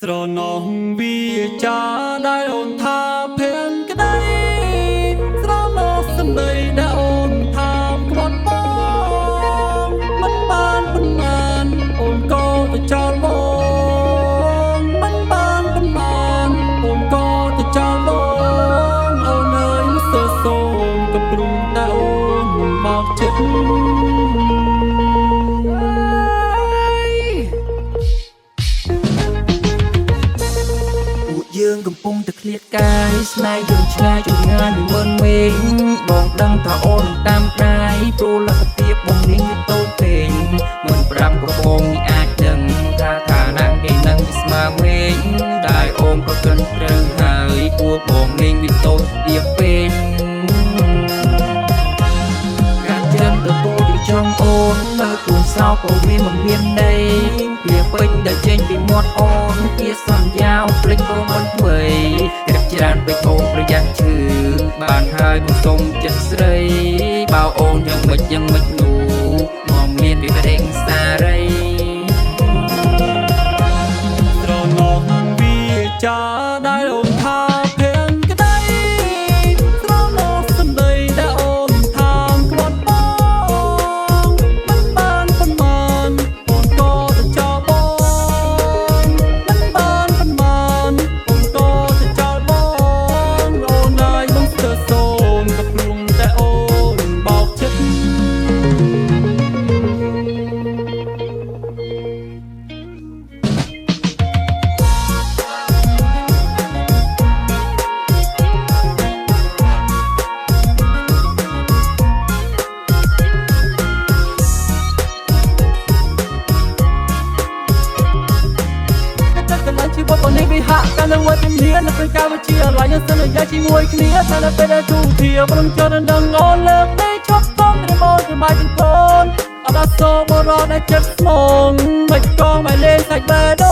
ស្រណោះវាចាដែលអូនថាភៀងក្តីស្រណោះសម្ដីដែលអូនថាក្បត់បងមិនបានប៉ុន្មានអូនក៏ទៅចោលបងមិនបានប៉ុន្មានអូនក៏ទៅចោលបងអូនអើយមិនសើសូមក៏ព្រមតែអូនបោកចិត្តយើងកំពុងតែឃ្លាតកាយស្នេហ៍យើងឆ្ងាយចម្ងាយមិនមេឃបងដឹងថាអូនតាមដៃព្រោះលទ្ធភាពបងនាងវាតូចពេកមិនប្រាប់ក៏បងអាចដឹងថាឋានៈគេនឹងស្មើមេឃដែលអូនក៏គិតត្រូវហើយព្រោះបងនាងវាតូចទៀតពេកការចាំទៅពោលចង់អូននៅគូសោក៏វាមិនមានន័យវាពេញដែលចេញពីមាត់អូនជាសន្យាភ្លេចបងមិនធ្វើក្រាបច្រើនពេកអូនប្រយ័ត្នឈឺបានហើយបងសុំចិត្តស្រីបើអូនយ៉ាងម៉េចនោះមកមានពីប្រេងសារីស្រណោះវាចាដែលអូនថាភៀងក្តីស្រណោះសម្ដីដែលអូនថាក្បត់បងមិនបានប៉ុន្មានអូនក៏ទៅចោលបងមិនបានប៉ុន្មានអូនក៏ទៅចោលបងអូនហើយមិនស្ទើរសូនក៏ព្រមតែអូនបោកចិត្តชีวิตตอนนี้วิหะการเลือกว่าเป็นเพี้ยนเป็นการว่าเชียร์อะไรยังเสนอยาชีมวยเคลียร์ถ้าเราเป็นได้ทุกเที่ยวมันเจอดังงอนเลิกได้ชอบต้องได้มองจะมาจนพ้นเอาตาโซ่มารอได้เจ็บสมองไม่กองไม่เล่นใส่เบอร์โด